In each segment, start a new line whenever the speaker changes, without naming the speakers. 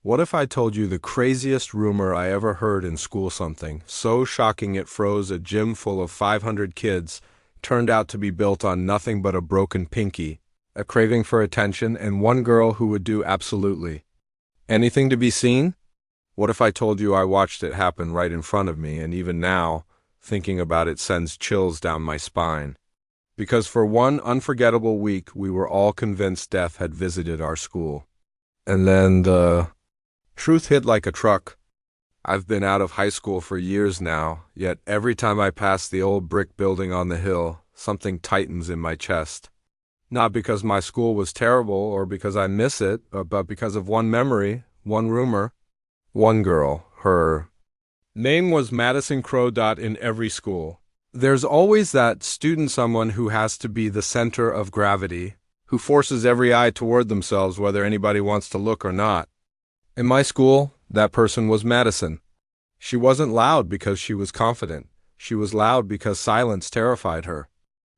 What if I told you the craziest rumor I ever heard in school? Something so shocking it froze a gym full of 500 kids, turned out to be built on nothing but a broken pinky, a craving for attention, and one girl who would do absolutely anything to be seen? What if I told you I watched it happen right in front of me, and even now, thinking about it sends chills down my spine? Because for one unforgettable week, we were all convinced death had visited our school. And then the truth hit like a truck. I've been out of high school for years now, yet every time I pass the old brick building on the hill, something tightens in my chest. Not because my school was terrible or because I miss it, but because of one memory, one rumor, one girl. Her name was Madison Crow. In every school, there's always that student, someone who has to be the center of gravity, who forces every eye toward themselves whether anybody wants to look or not. In my school, that person was Madison. She wasn't loud because she was confident. She was loud because silence terrified her.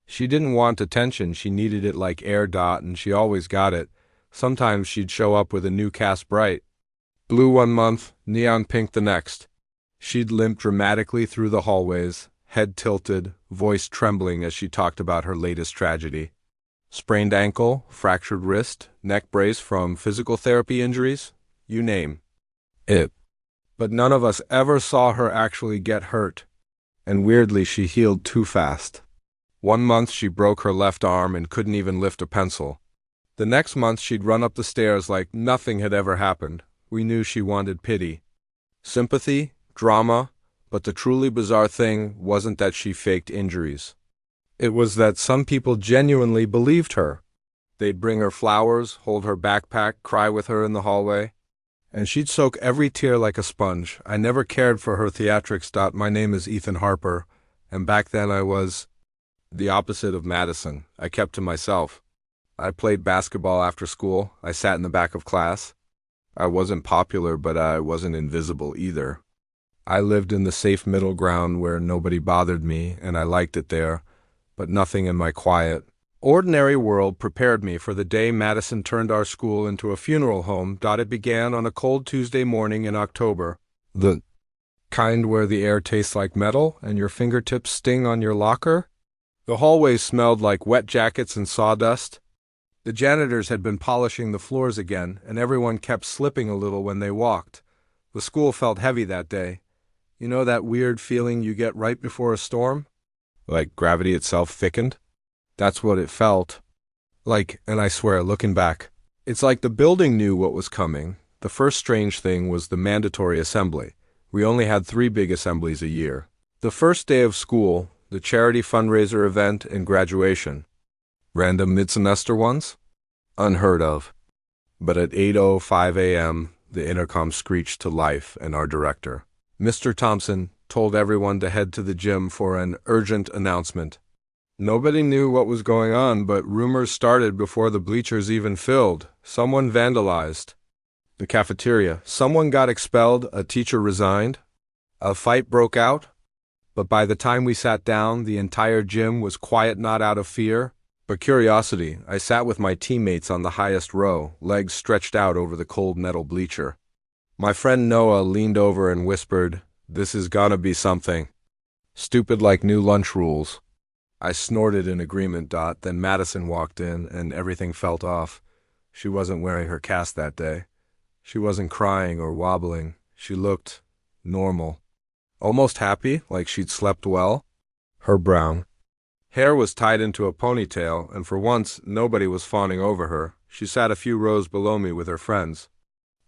She didn't want attention, she needed it like air. And she always got it. Sometimes she'd show up with a new cast, bright blue one month, neon pink the next. She'd limp dramatically through the hallways, head tilted, voice trembling as she talked about her latest tragedy. Sprained ankle, fractured wrist, neck brace from physical therapy injuries, you name it. But none of us ever saw her actually get hurt. And weirdly, she healed too fast. One month she broke her left arm and couldn't even lift a pencil. The next month she'd run up the stairs like nothing had ever happened. We knew she wanted pity, sympathy, drama, but the truly bizarre thing wasn't that she faked injuries. It was that some people genuinely believed her. They'd bring her flowers, hold her backpack, cry with her in the hallway, and she'd soak every tear like a sponge. I never cared for her theatrics. My name is Ethan Harper, and back then I was the opposite of Madison. I kept to myself. I played basketball after school. I sat in the back of class. I wasn't popular, but I wasn't invisible either. I lived in the safe middle ground where nobody bothered me, and I liked it there, but nothing in my quiet, ordinary world prepared me for the day Madison turned our school into a funeral home. It began on a cold Tuesday morning in October, the kind where the air tastes like metal and your fingertips sting on your locker. The hallways smelled like wet jackets and sawdust. The janitors had been polishing the floors again, and everyone kept slipping a little when they walked. The school felt heavy that day. You know that weird feeling you get right before a storm? Like gravity itself thickened? That's what it felt like, and I swear, looking back, it's like the building knew what was coming. The first strange thing was the mandatory assembly. We only had 3 big assemblies a year. The first day of school, the charity fundraiser event, and graduation. Random mid-semester ones? Unheard of. But at 8:05 a.m., the intercom screeched to life, and our director, Mr. Thompson, told everyone to head to the gym for an urgent announcement. Nobody knew what was going on, but rumors started before the bleachers even filled. Someone vandalized the cafeteria. Someone got expelled. A teacher resigned. A fight broke out. But by the time we sat down, the entire gym was quiet, not out of fear, but curiosity. I sat with my teammates on the highest row, legs stretched out over the cold metal bleacher. My friend Noah leaned over and whispered, "This is gonna be something stupid like new lunch rules." I snorted in agreement. Then Madison walked in, and everything felt off. She wasn't wearing her cast that day. She wasn't crying or wobbling. She looked normal. Almost happy, like she'd slept well. Her brown hair was tied into a ponytail, and for once, nobody was fawning over her. She sat a few rows below me with her friends.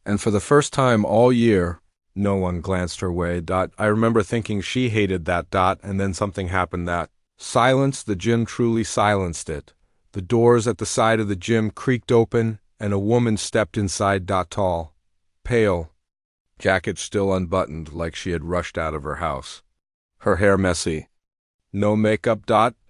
And for the first time all year, no one glanced her way. I remember thinking she hated that. And then something happened that silenced the gym, truly silenced it. The doors at the side of the gym creaked open, and a woman stepped inside. Tall, pale, jacket still unbuttoned like she had rushed out of her house. Her hair messy. No makeup.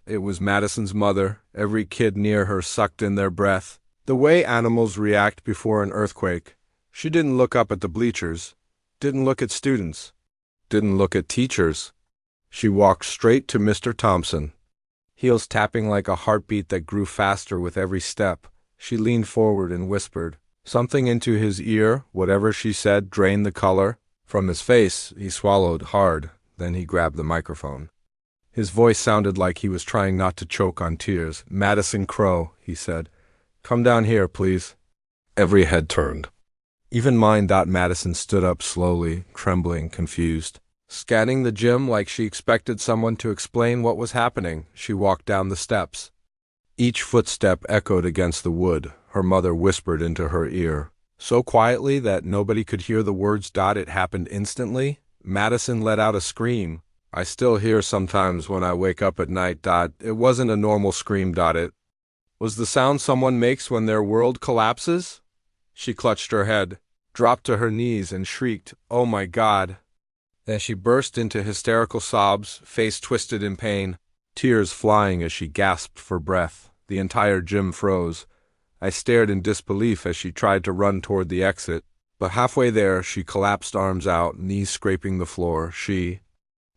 It was Madison's mother. Every kid near her sucked in their breath. The way animals react before an earthquake. She didn't look up at the bleachers, didn't look at students, didn't look at teachers. She walked straight to Mr. Thompson, heels tapping like a heartbeat that grew faster with every step. She leaned forward and whispered, Something into his ear, whatever she said, drained the color from his face. He swallowed hard, then he grabbed the microphone. His voice sounded like he was trying not to choke on tears. "Madison Crowe," he said. "Come down here, please." Every head turned. Even mine. Madison stood up slowly, trembling, confused. Scanning the gym like she expected someone to explain what was happening, she walked down the steps. Each footstep echoed against the wood. Her mother whispered into her ear, so quietly that nobody could hear the words. It happened instantly. Madison let out a scream. I still hear sometimes when I wake up at night. It wasn't a normal scream. It was the sound someone makes when their world collapses. She clutched her head, dropped to her knees, and shrieked, "Oh my God!" Then she burst into hysterical sobs, face twisted in pain, tears flying as she gasped for breath. The entire gym froze. I stared in disbelief as she tried to run toward the exit, but halfway there she collapsed, arms out, knees scraping the floor. She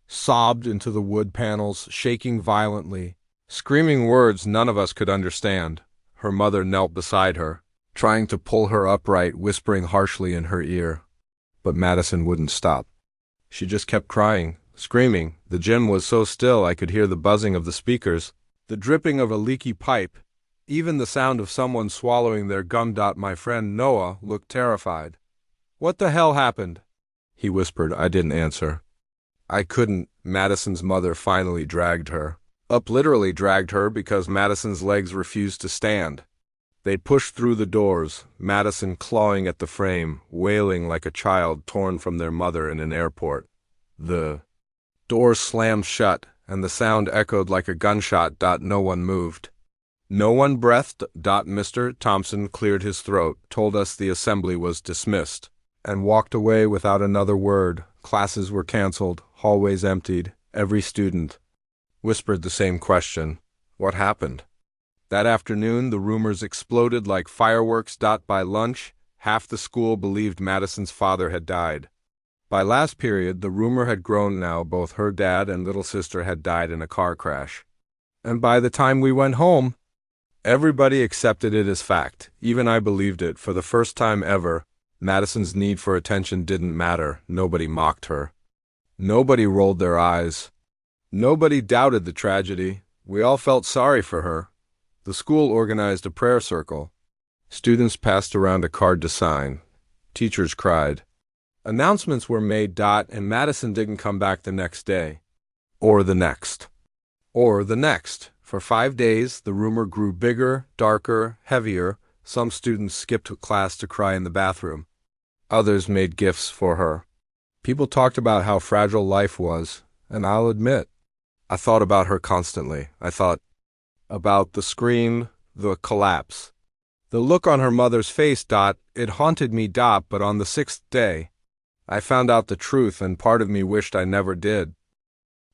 sobbed into the wood panels, shaking violently, screaming words none of us could understand. Her mother knelt beside her, trying to pull her upright, whispering harshly in her ear. But Madison wouldn't stop. She just kept crying, screaming. The gym was so still I could hear the buzzing of the speakers, the dripping of a leaky pipe, even the sound of someone swallowing their gum. My friend Noah looked terrified. "What the hell happened?" he whispered. I didn't answer. I couldn't. Madison's mother finally dragged her up, literally dragged her, because Madison's legs refused to stand. They pushed through the doors, Madison clawing at the frame, wailing like a child torn from their mother in an airport. The doors slammed shut, and the sound echoed like a gunshot. No one moved. No one breathed. Mr. Thompson cleared his throat, told us the assembly was dismissed, and walked away without another word. Classes were canceled, hallways emptied. Every student whispered the same question: what happened? That afternoon, the rumors exploded like fireworks. By lunch, half the school believed Madison's father had died. By last period, the rumor had grown now. Both her dad and little sister had died in a car crash. And by the time we went home, everybody accepted it as fact. Even I believed it. For the first time ever, Madison's need for attention didn't matter. Nobody mocked her. Nobody rolled their eyes. Nobody doubted the tragedy. We all felt sorry for her. The school organized a prayer circle. Students passed around a card to sign. Teachers cried. Announcements were made. And Madison didn't come back the next day. Or the next. Or the next. For 5 days, the rumor grew bigger, darker, heavier. Some students skipped class to cry in the bathroom. Others made gifts for her. People talked about how fragile life was, and I'll admit, I thought about her constantly. I thought about the scream, the collapse, the look on her mother's face. It haunted me. But on the 6th day, I found out the truth, and part of me wished I never did.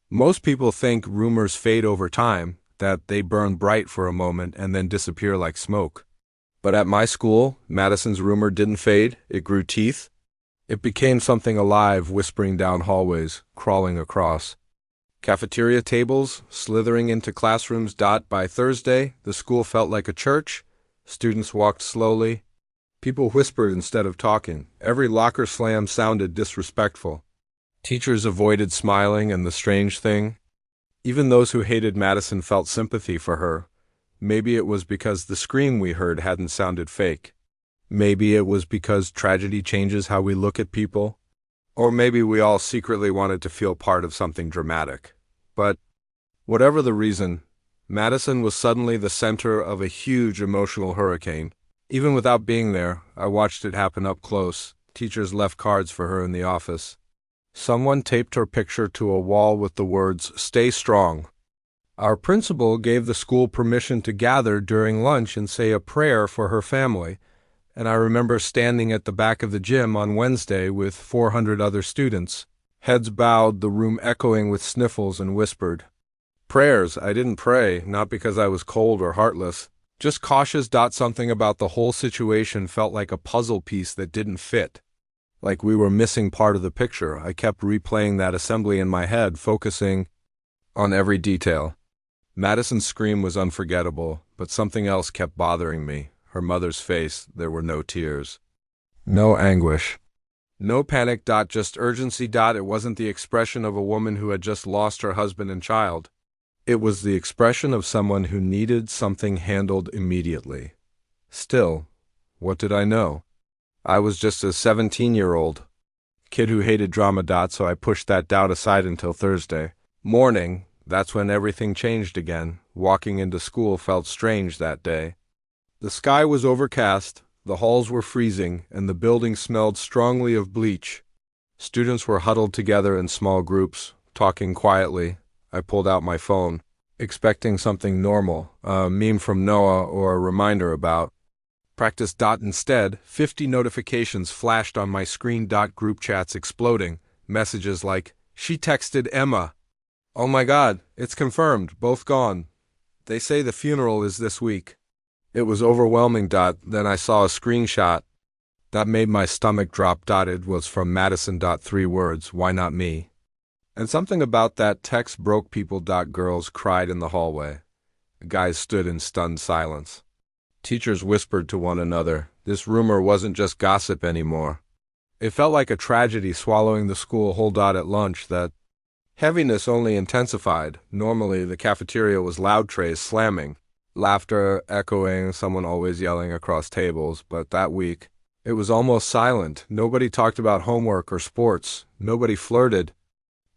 Most people think rumors fade over time, that they burn bright for a moment and then disappear like smoke. But at my school, Madison's rumor didn't fade. It grew teeth. It became something alive, whispering down hallways, crawling across cafeteria tables, slithering into classrooms. By Thursday, the school felt like a church. Students walked slowly. People whispered instead of talking. Every locker slam sounded disrespectful. Teachers avoided smiling, and the strange thing, even those who hated Madison felt sympathy for her. Maybe it was because the scream we heard hadn't sounded fake. Maybe it was because tragedy changes how we look at people. Or maybe we all secretly wanted to feel part of something dramatic. But whatever the reason, Madison was suddenly the center of a huge emotional hurricane. Even without being there, I watched it happen up close. Teachers left cards for her in the office. Someone taped her picture to a wall with the words, "Stay strong." Our principal gave the school permission to gather during lunch and say a prayer for her family, and I remember standing at the back of the gym on Wednesday with 400 other students, heads bowed, the room echoing with sniffles, and whispered prayers. I didn't pray, not because I was cold or heartless, just cautious. Something about the whole situation felt like a puzzle piece that didn't fit. Like we were missing part of the picture. I kept replaying that assembly in my head, focusing on every detail. Madison's scream was unforgettable, but something else kept bothering me. Her mother's face, there were no tears. No anguish. No panic. Just urgency. It wasn't the expression of a woman who had just lost her husband and child. It was the expression of someone who needed something handled immediately. Still, what did I know? I was just a 17-year-old kid who hated drama. So I pushed that doubt aside until Thursday morning. That's when everything changed again. Walking into school felt strange that day. The sky was overcast, the halls were freezing, and the building smelled strongly of bleach. Students were huddled together in small groups, talking quietly. I pulled out my phone, expecting something normal, a meme from Noah or a reminder about practice. Instead, 50 notifications flashed on my screen. Group chats exploding, messages like, "She texted Emma. Oh my God, it's confirmed, both gone. They say the funeral is this week." It was overwhelming. Then I saw a screenshot that made my stomach drop. It was from Madison. 3 words, "Why not me?" And something about that text broke people. Girls cried in the hallway. Guys stood in stunned silence. Teachers whispered to one another. This rumor wasn't just gossip anymore. It felt like a tragedy swallowing the school whole. At lunch, that heaviness only intensified. Normally, the cafeteria was loud, trays slamming, laughter echoing, someone always yelling across tables. But that week, it was almost silent. Nobody talked about homework or sports. Nobody flirted.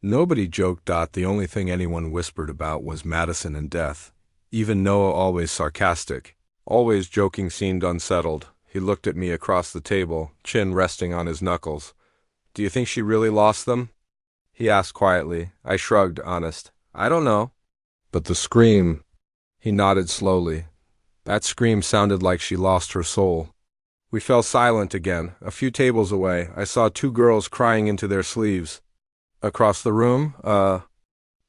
Nobody joked. The only thing anyone whispered about was Madison and death. Even Noah, always sarcastic, always joking, seemed unsettled. He looked at me across the table, chin resting on his knuckles. "Do you think she really lost them?" he asked quietly. I shrugged, honest. "I don't know." "But the scream." He nodded slowly. "That scream sounded like she lost her soul." We fell silent again. A few tables away, I saw 2 girls crying into their sleeves. Across the room,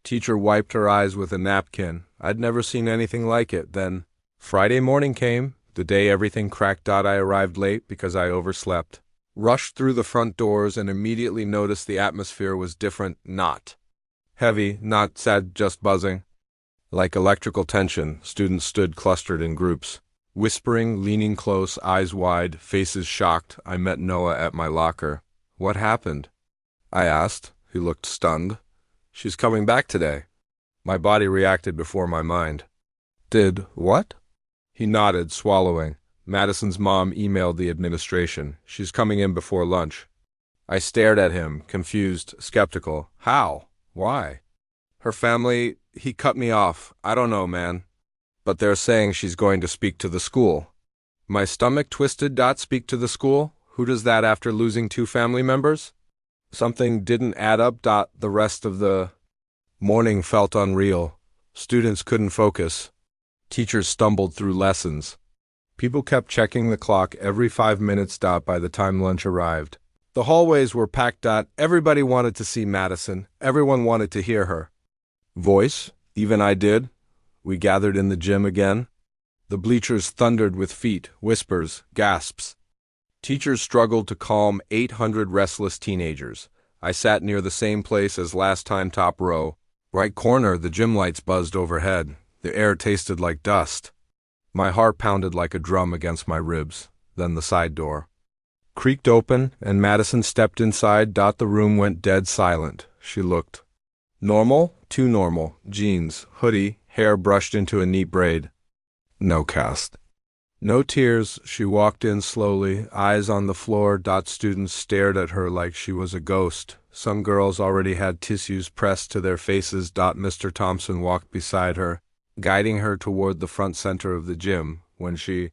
teacher wiped her eyes with a napkin. I'd never seen anything like it. Then Friday morning came, the day everything cracked. I arrived late because I overslept. Rushed through the front doors and immediately noticed the atmosphere was different. Not heavy, not sad, just buzzing. Like electrical tension, students stood clustered in groups, whispering, leaning close, eyes wide, faces shocked. I met Noah at my locker. "What happened?" I asked. He looked stunned. "She's coming back today." My body reacted before my mind. "Did what?" He nodded, swallowing. "Madison's mom emailed the administration. She's coming in before lunch." I stared at him, confused, skeptical. "How? Why?" "Her family," he cut me off. "I don't know, man. But they're saying she's going to speak to the school." My stomach twisted. Speak to the school? Who does that after losing 2 family members? Something didn't add up. The rest of the morning felt unreal. Students couldn't focus. Teachers stumbled through lessons. People kept checking the clock every 5 minutes. By the time lunch arrived, the hallways were packed. Everybody wanted to see Madison. Everyone wanted to hear her voice. Even I did. We gathered in the gym again. The bleachers thundered with feet, whispers, gasps. Teachers struggled to calm 800 restless teenagers. I sat near the same place as last time, top row. Right corner, the gym lights buzzed overhead. The air tasted like dust. My heart pounded like a drum against my ribs. Then the side door creaked open, and Madison stepped inside. The room went dead silent. She looked normal, too normal. Jeans, hoodie, hair brushed into a neat braid. No cast. No tears. She walked in slowly, eyes on the floor. Students stared at her like she was a ghost. Some girls already had tissues pressed to their faces. Mr. Thompson walked beside her, guiding her toward the front center of the gym. When she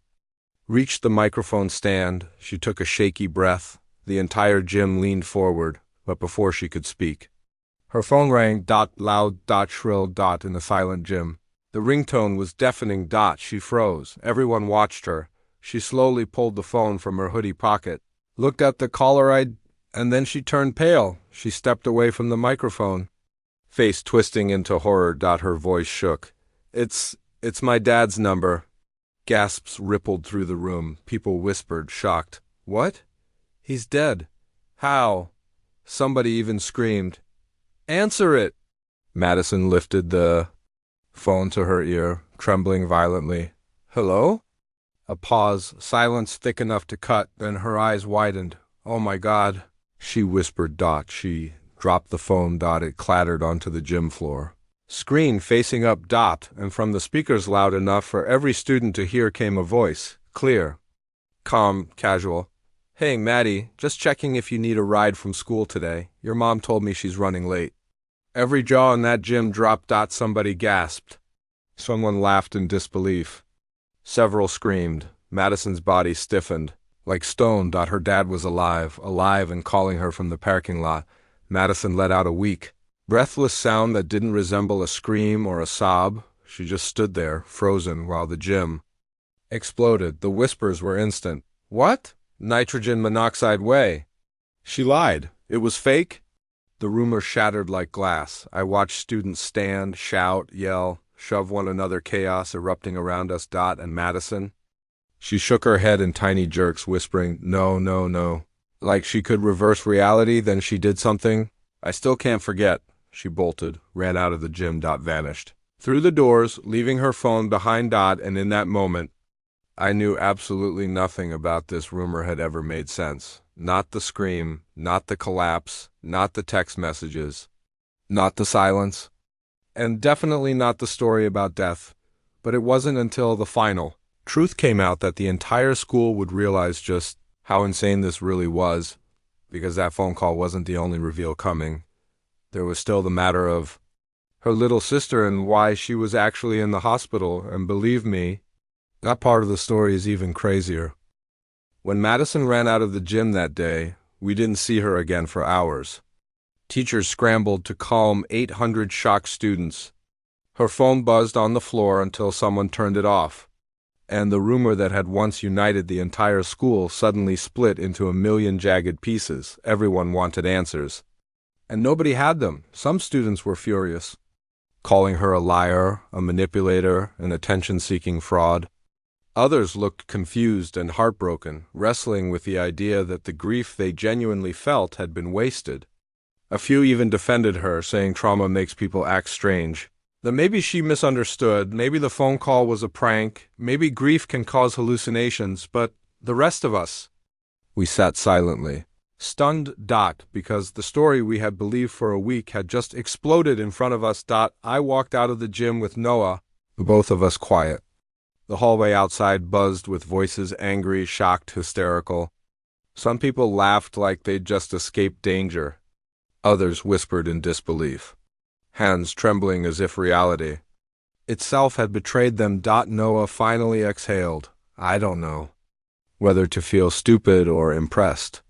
reached the microphone stand, she took a shaky breath. The entire gym leaned forward, but before she could speak, her phone rang. Loud, shrill, in the silent gym. The ringtone was deafening. She froze. Everyone watched her. She slowly pulled the phone from her hoodie pocket, looked at the caller ID, and then she turned pale. She stepped away from the microphone, face twisting into horror. Her voice shook. It's my dad's number." Gasps rippled through the room. People whispered, shocked. "What? He's dead. How?" Somebody even screamed, "Answer it!" Madison lifted the phone to her ear, trembling violently. "Hello?" A pause, silence thick enough to cut, then her eyes widened. "Oh my God," she whispered. She dropped the phone. It clattered onto the gym floor. Screen facing up. And from the speakers loud enough for every student to hear came a voice, clear, calm, casual. "Hey, Maddie, just checking if you need a ride from school today. Your mom told me she's running late." Every jaw in that gym dropped. Somebody gasped. Someone laughed in disbelief. Several screamed. Madison's body stiffened. Like stone. Her dad was alive and calling her from the parking lot. Madison let out a weak, breathless sound that didn't resemble a scream or a sob. She just stood there, frozen, while the gym exploded. The whispers were instant. "What? Nitrogen monoxide way." She lied. It was fake. The rumor shattered like glass. I watched students stand, shout, yell, shove one another, chaos erupting around us. And Madison? She shook her head in tiny jerks, whispering, "No, no, no." Like she could reverse reality, then she did something. "I still can't forget." She bolted, ran out of the gym. Vanished through the doors, leaving her phone behind. And in that moment, I knew absolutely nothing about this rumor had ever made sense. Not the scream, not the collapse, not the text messages, not the silence, and definitely not the story about death. But it wasn't until the final truth came out that the entire school would realize just how insane this really was, because that phone call wasn't the only reveal coming. There was still the matter of her little sister and why she was actually in the hospital, and believe me, that part of the story is even crazier. When Madison ran out of the gym that day, we didn't see her again for hours. Teachers scrambled to calm 800 shocked students. Her phone buzzed on the floor until someone turned it off, and the rumor that had once united the entire school suddenly split into a million jagged pieces. Everyone wanted answers, and nobody had them. Some students were furious, calling her a liar, a manipulator, an attention-seeking fraud. Others looked confused and heartbroken, wrestling with the idea that the grief they genuinely felt had been wasted. A few even defended her, saying trauma makes people act strange. That maybe she misunderstood, maybe the phone call was a prank, maybe grief can cause hallucinations, but the rest of us, we sat silently, stunned. Because the story we had believed for a week had just exploded in front of us. I walked out of the gym with Noah, both of us quiet. The hallway outside buzzed with voices, angry, shocked, hysterical. Some people laughed like they'd just escaped danger. Others whispered in disbelief, hands trembling as if reality itself had betrayed them. Noah finally exhaled. "I don't know whether to feel stupid or impressed."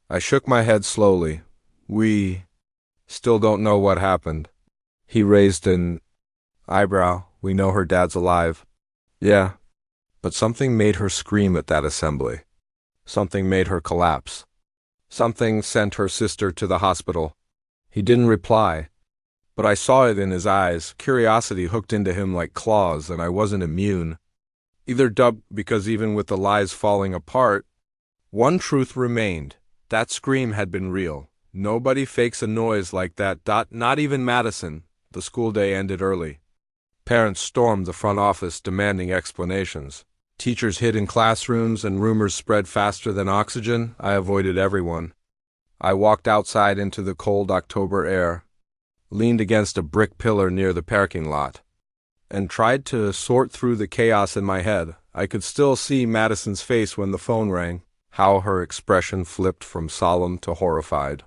I shook my head slowly. "We still don't know what happened." He raised an eyebrow. "We know her dad's alive." "Yeah." But something made her scream at that assembly. Something made her collapse. Something sent her sister to the hospital. He didn't reply, but I saw it in his eyes. Curiosity hooked into him like claws, and I wasn't immune. Either because even with the lies falling apart, one truth remained. That scream had been real. Nobody fakes a noise like that. Not even Madison. The school day ended early. Parents stormed the front office demanding explanations. Teachers hid in classrooms, and rumors spread faster than oxygen. I avoided everyone. I walked outside into the cold October air, leaned against a brick pillar near the parking lot, and tried to sort through the chaos in my head. I could still see Madison's face when the phone rang, how her expression flipped from solemn to horrified.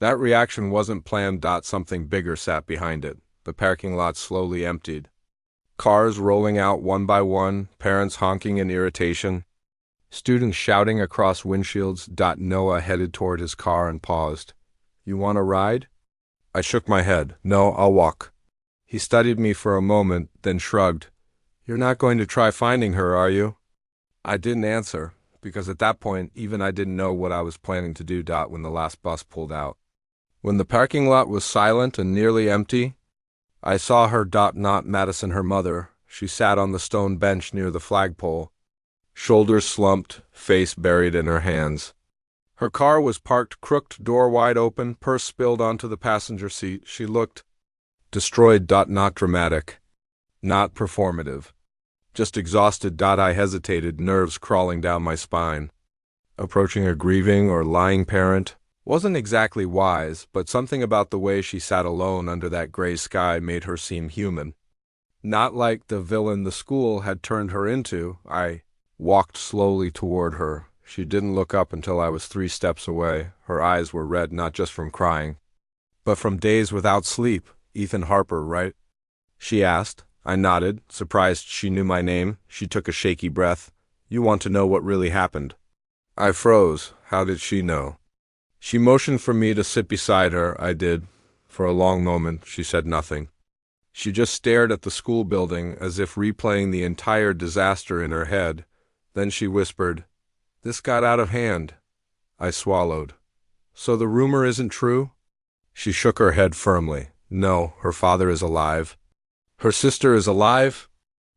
That reaction wasn't planned. Something bigger sat behind it. The parking lot slowly emptied. Cars rolling out one by one, parents honking in irritation, students shouting across windshields. Noah headed toward his car and paused. "You want a ride?" I shook my head. "No, I'll walk." He studied me for a moment, then shrugged. "You're not going to try finding her, are you?" I didn't answer, because at that point, even I didn't know what I was planning to do. When the last bus pulled out, when the parking lot was silent and nearly empty, I saw her. Not Madison, her mother. She sat on the stone bench near the flagpole, shoulders slumped, face buried in her hands. Her car was parked crooked, door wide open, purse spilled onto the passenger seat. She looked destroyed. Not dramatic, not performative, Just exhausted. I hesitated, nerves crawling down my spine. Approaching a grieving or lying parent wasn't exactly wise, but something about the way she sat alone under that gray sky made her seem human. Not like the villain the school had turned her into. I walked slowly toward her. She didn't look up until I was 3 steps away. Her eyes were red not just from crying, but from days without sleep. "Ethan Harper, right?" she asked. I nodded, surprised she knew my name. She took a shaky breath. "You want to know what really happened?" I froze. How did she know? She motioned for me to sit beside her. I did. For a long moment, she said nothing. She just stared at the school building as if replaying the entire disaster in her head. Then she whispered, "This got out of hand." I swallowed. "So the rumor isn't true?" She shook her head firmly. "No, her father is alive. Her sister is alive?"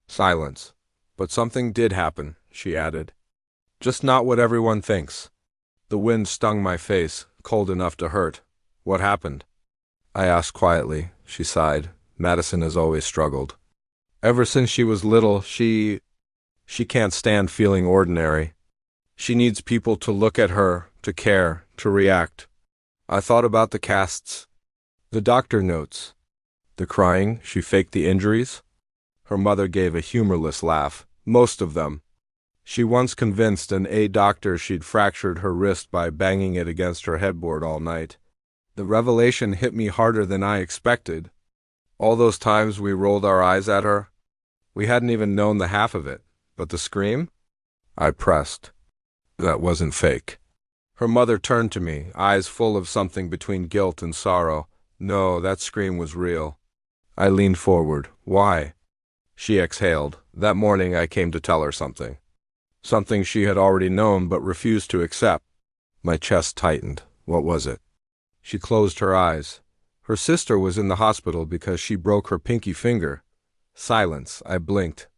Silence. "But something did happen," she added. "Just not what everyone thinks." The wind stung my face, cold enough to hurt. "What happened?" I asked quietly. She sighed. "Madison has always struggled. Ever since she was little, she can't stand feeling ordinary. She needs people to look at her, to care, to react." I thought about the casts, the doctor notes, the crying. She faked the injuries. Her mother gave a humorless laugh. "Most of them. She once convinced an doctor she'd fractured her wrist by banging it against her headboard all night." The revelation hit me harder than I expected. All those times we rolled our eyes at her, we hadn't even known the half of it. But the scream? I pressed. "That wasn't fake." Her mother turned to me, eyes full of something between guilt and sorrow. "No, that scream was real." I leaned forward. "Why?" She exhaled. "That morning I came to tell her something. Something she had already known but refused to accept." My chest tightened. "What was it?" She closed her eyes. "Her sister was in the hospital because she broke her pinky finger." Silence. I blinked.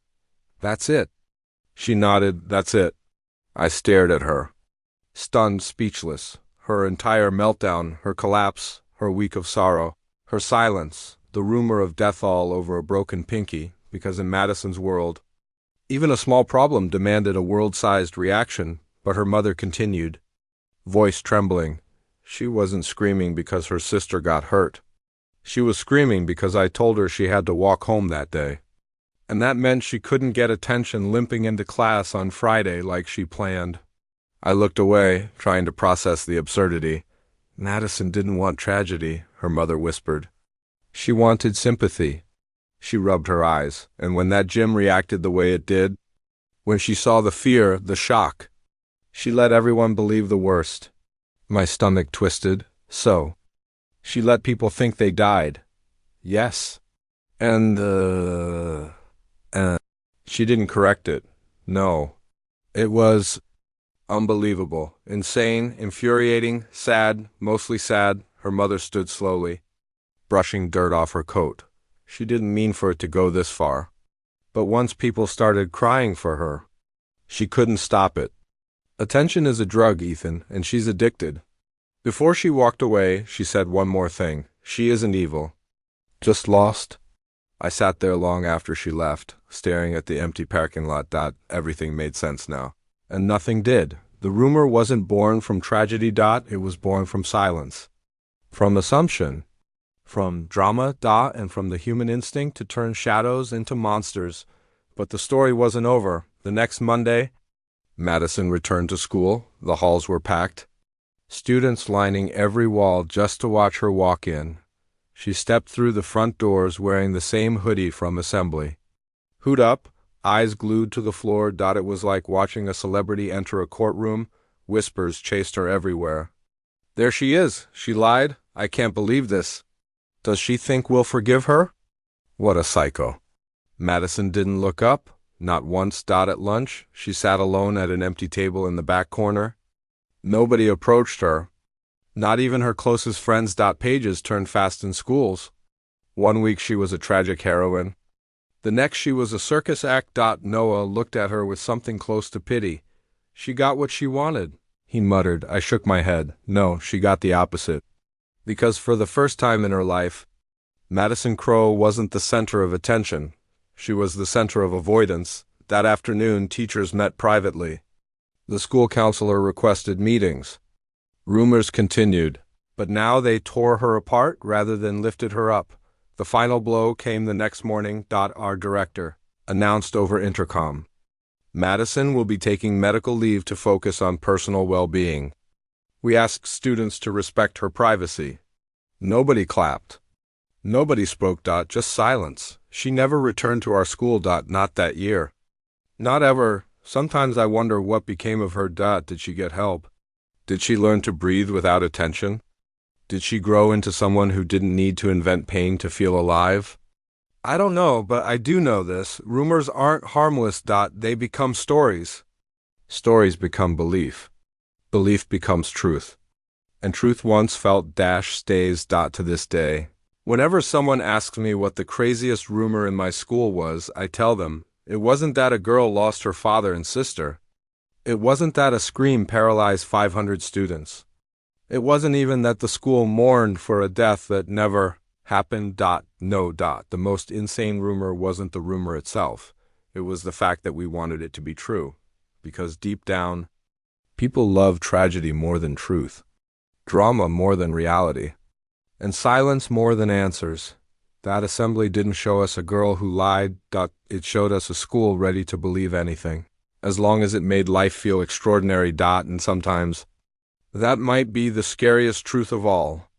"That's it." She nodded. "That's it." I stared at her, stunned, speechless. Her entire meltdown, her collapse, her week of sorrow, her silence, the rumor of death all over a broken pinky, because in Madison's world, even a small problem demanded a world-sized reaction. But her mother continued, voice trembling. She wasn't screaming because her sister got hurt. She was screaming because I told her she had to walk home that day. And that meant she couldn't get attention limping into class on Friday like she planned. I looked away, trying to process the absurdity. "Madison didn't want tragedy," her mother whispered. "She wanted sympathy." She rubbed her eyes, and when that gym reacted the way it did, when she saw the fear, the shock, she let everyone believe the worst. My stomach twisted. So, she let people think they died. Yes. And she didn't correct it. No. It was unbelievable, insane, infuriating, sad, mostly sad. Her mother stood slowly, brushing dirt off her coat. She didn't mean for it to go this far. But once people started crying for her, she couldn't stop it. Attention is a drug, Ethan, and she's addicted. Before she walked away, she said one more thing. She isn't evil. Just lost. I sat there long after she left, staring at the empty parking lot. Everything made sense now. And nothing did. The rumor wasn't born from tragedy. It was born from silence. From assumption. From drama. And from the human instinct to turn shadows into monsters. But the story wasn't over. The next Monday, Madison returned to school. The halls were packed. Students lining every wall just to watch her walk in. She stepped through the front doors wearing the same hoodie from assembly. Hood up, eyes glued to the floor. It was like watching a celebrity enter a courtroom. Whispers chased her everywhere. "There she is," she lied. "I can't believe this. Does she think we'll forgive her?" What a psycho. Madison didn't look up, not once. At lunch, she sat alone at an empty table in the back corner. Nobody approached her. Not even her closest friends. Pages turned fast in schools. One week she was a tragic heroine. The next she was a circus act. Noah looked at her with something close to pity. "She got what she wanted," he muttered. I shook my head. No, she got the opposite. Because for the first time in her life, Madison Crowe wasn't the center of attention. She was the center of avoidance. That afternoon, teachers met privately. The school counselor requested meetings. Rumors continued, but now they tore her apart rather than lifted her up. The final blow came the next morning. Our director announced over intercom, Madison will be taking medical leave to focus on personal well-being. We asked students to respect her privacy. Nobody clapped. Nobody spoke. Just silence. She never returned to our school. Not that year. Not ever. Sometimes I wonder what became of her. Did she get help? Did she learn to breathe without attention? Did she grow into someone who didn't need to invent pain to feel alive? I don't know, but I do know this. Rumors aren't harmless. They become stories. Stories become belief. Belief becomes truth. And truth once felt stays. To this day. Whenever someone asks me what the craziest rumor in my school was, I tell them, it wasn't that a girl lost her father and sister. It wasn't that a scream paralyzed 500 students. It wasn't even that the school mourned for a death that never happened. No. The most insane rumor wasn't the rumor itself. It was the fact that we wanted it to be true. Because deep down, people love tragedy more than truth, drama more than reality, and silence more than answers. That assembly didn't show us a girl who lied. It showed us a school ready to believe anything, as long as it made life feel extraordinary. And sometimes, that might be the scariest truth of all.